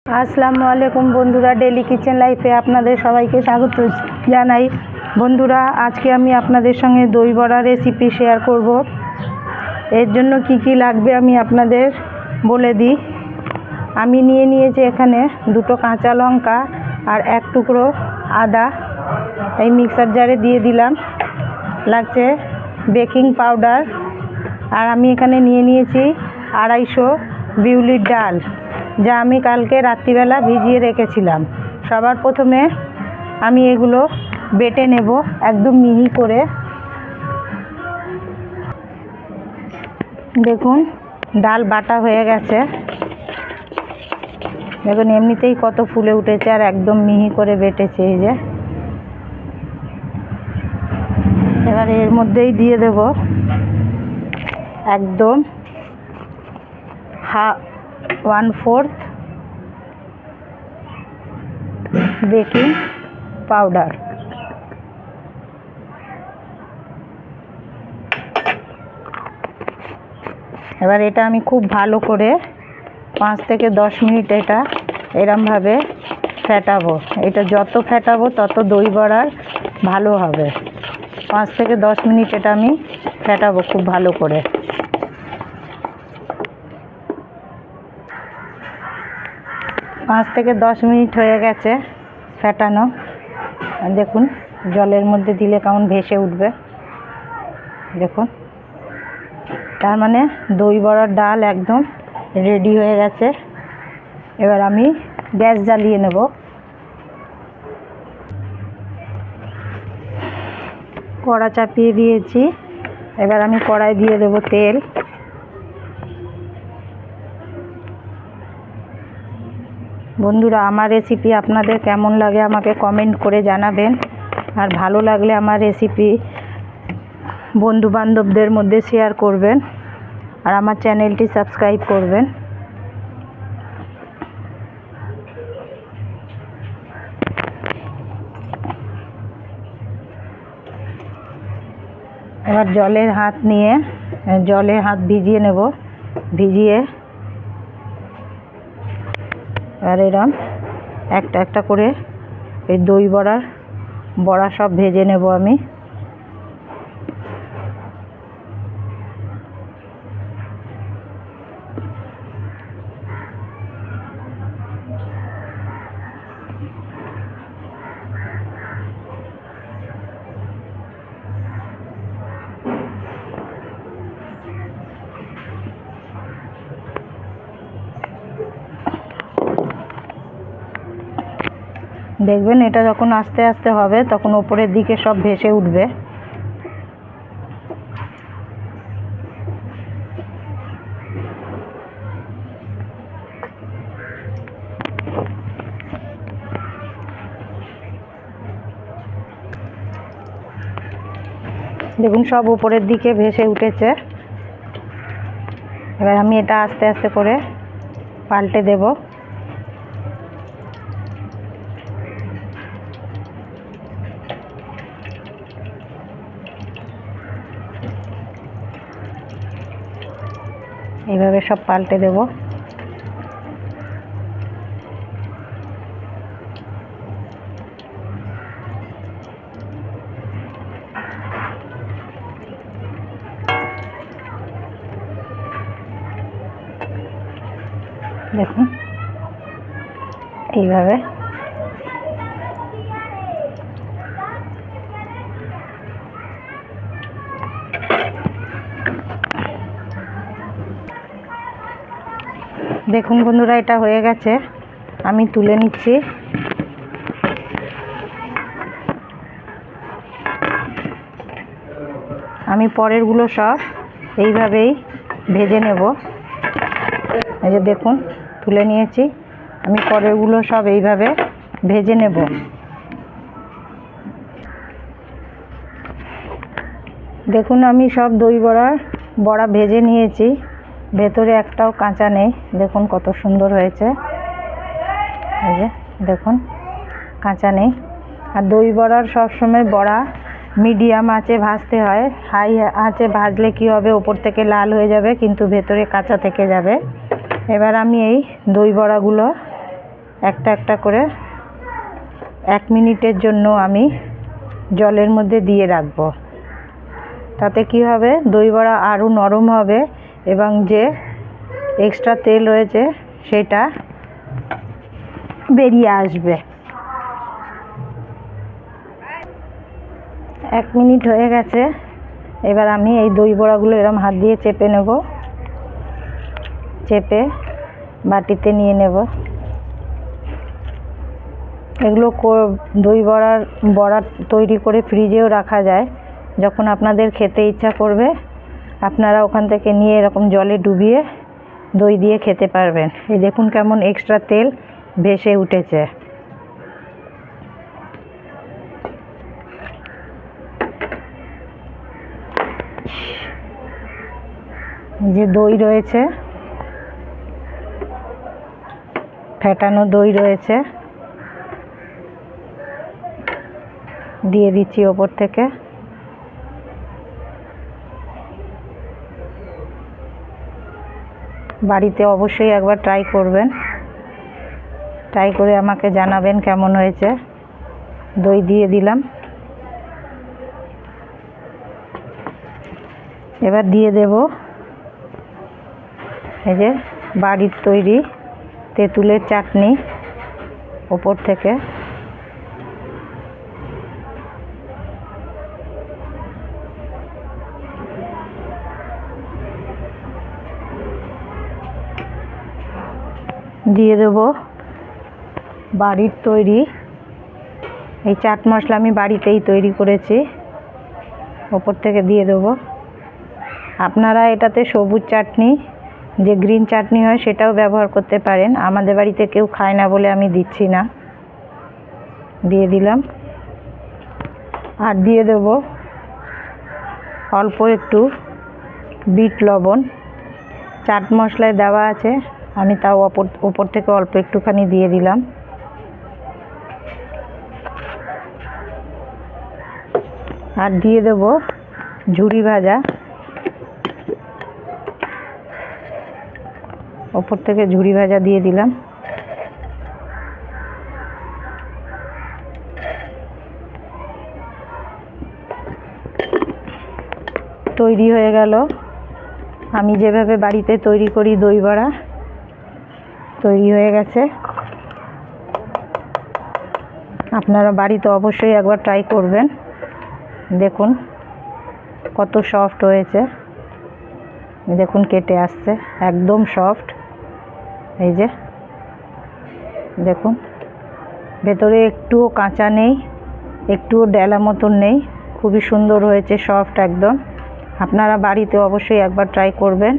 আসসালামু আলাইকুম বন্ধুরা, ডেলি কিচেন লাইফে আপনাদের সবাইকে স্বাগত জানাই। বন্ধুরা, আজকে আমি আপনাদের সঙ্গে দই বড়া রেসিপি শেয়ার করব। এর জন্য কি কি লাগবে আমি আপনাদের বলে দিই। আমি নিয়েছি এখানে 2টো কাঁচা লঙ্কা আর 1 টুকরো আদা। এই মিক্সার জারে দিয়ে দিলাম। লাগছে বেকিং পাউডার। আর আমি এখানে নিয়েছি 250 বিউলির ডাল, যা আমি কালকে রাত্রিবেলা ভিজিয়ে রেখেছিলাম। সবার প্রথমে আমি এগুলো বেটে নেব একদম মিহি করে। দেখুন, ডাল বাটা হয়ে গেছে। দেখুন এমনিতেই কত ফুলে উঠেছে আর একদম মিহি করে বেটেছে। এই যে এবার এর মধ্যেই দিয়ে দেব একদম 1/4 বেকিং পাউডার। এবার এটা আমি খুব ভালো করে 5 থেকে 10 মিনিট এটা এরমভাবে ফেটাবো। এটা যত ফেটাবো তত দই বড়ার ভালো হবে। 5 থেকে 10 মিনিট এটা আমি ফেটাবো খুব ভালো করে। পাঁচ থেকে 10 মিনিট হয়ে গেছে ফেটানো। দেখুন জলের মধ্যে দিলে কেমন ভেসে উঠবে। দেখুন, তার মানে দই বড়ার ডাল একদম রেডি হয়ে গেছে। এবার আমি গ্যাস জ্বালিয়ে নেব। কড়া চাপিয়ে দিয়েছি। এবার আমি কড়াই দিয়ে দেব তেল। বন্ধুরা, আমার রেসিপি আপনাদের কেমন লাগে আমাকে কমেন্ট করে জানাবেন। আর ভালো লাগলে আমার রেসিপি বন্ধু বান্ধবদের মধ্যে শেয়ার করবেন আর আমার চ্যানেলটি সাবস্ক্রাইব করবেন। এবার জলের হাত ভিজিয়ে নেব। ভিজিয়ে আর এরম একটা একটা করে এই দই বড়া সব ভেজে নেব আমি। দেখবেন এটা যখন আস্তে আস্তে হবে তখন ওপরের দিকে সব ভেসে উঠবে। দেখুন সব উপরের দিকে ভেসে উঠেছে। এবার আমি এটা আস্তে আস্তে করে পাল্টে দেব। এইভাবে সব পাল্টে দেব। দেখুন এইভাবে। দেখুন বন্ধুরা, এটা হয়ে গেছে। আমি তুলে নিচ্ছি। আমি পরেরগুলো সব এইভাবেই ভেজে নেব। এই যে দেখুন তুলে নিয়েছি। আমি পরেরগুলো সব এইভাবে ভেজে নেব। দেখুন আমি সব দই বড়া ভেজে নিয়েছি। ভেতরে একটাও কাঁচা নেই। দেখুন কত সুন্দর হয়েছে। এই যে দেখুন কাঁচা নেই। আর দই বড়ার সবসময় বড়া মিডিয়াম আঁচে ভাজতে হয়। হাই আঁচে ভাজলে কি হবে, ওপর থেকে লাল হয়ে যাবে কিন্তু ভেতরে কাঁচা থেকে যাবে। এবার আমি এই দই বড়াগুলো একটা একটা করে 1 মিনিটের জন্য আমি জলের মধ্যে দিয়ে রাখব। তাতে কি হবে, দই বড়া আরও নরম হবে এবং যে এক্সট্রা তেল রয়েছে সেটা বেরিয়ে আসবে। 1 মিনিট হয়ে গেছে। এবার আমি এই দই বড়াগুলো এরকম হাত দিয়ে চেপে নেব, চেপে বাটিতে নিয়ে নেব। এগুলো দই বড়া তৈরি করে ফ্রিজেও রাখা যায়। যখন আপনাদের খেতে ইচ্ছা করবে আপনারা ওখান থেকে নিয়ে এরকম জলে ডুবিয়ে দই দিয়ে খেতে পারবেন। এই দেখুন কেমন এক্সট্রা তেল ভেসে উঠেছে। যে দই রয়েছে, ফেটানো দই রয়েছে, দিয়ে দিচ্ছি ওপর থেকে। বাড়িতে অবশ্যই একবার ট্রাই করবেন, ট্রাই করে আমাকে জানাবেন কেমন হয়েছে। দই দিয়ে দিলাম। এবার দিয়ে দেব এই যে বাড়ির তৈরি তেঁতুলের চাটনি ওপর থেকে। দিয়ে দেব বাড়ির তৈরি এই চাট মশলা, আমি বাড়িতেই তৈরি করেছি, ওপর থেকে দিয়ে দেব। আপনারা এটাতে সবুজ চাটনি, যে গ্রিন চাটনি হয় সেটাও ব্যবহার করতে পারেন। আমাদের বাড়িতে কেউ খায় না বলে আমি দিচ্ছি না। দিয়ে দিলাম। আর দিয়ে দেব অল্প একটু বিট লবণ। চাট মশলায় দেওয়া আছে, আমি তাও ওপর থেকে অল্প একটুখানি দিয়ে দিলাম। আর দিয়ে দেব ঝুরি ভাজা, ওপর থেকে ঝুরি ভাজা দিয়ে দিলাম। তৈরি হয়ে গেল আমি যেভাবে বাড়িতে তৈরি করি দই বড়া, তৈরি হয়ে গেছে। আপনারা বাড়িতে অবশ্যই একবার ট্রাই করবেন। দেখুন কত সফট হয়েছে, দেখুন কেটে আসছে, একদম সফট। এই যে দেখুন ভেতরে একটুও কাঁচা নেই, একটুও ডেলা মতন নেই, খুবই সুন্দর হয়েছে, সফট একদম। আপনারা বাড়িতে অবশ্যই একবার ট্রাই করবেন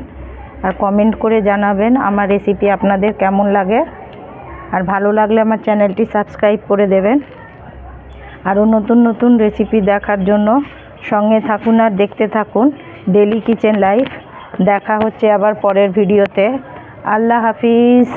আর কমেন্ট করে জানাবেন আমার রেসিপি আপনাদের কেমন লাগে। আর ভালো লাগলে আমার চ্যানেলটি সাবস্ক্রাইব করে দেবেন। আরও নতুন নতুন রেসিপি দেখার জন্য সঙ্গে থাকুন আর দেখতে থাকুন ডেলি কিচেন লাইফ। দেখা হচ্ছে আবার পরের ভিডিওতে। আল্লাহ হাফিজ।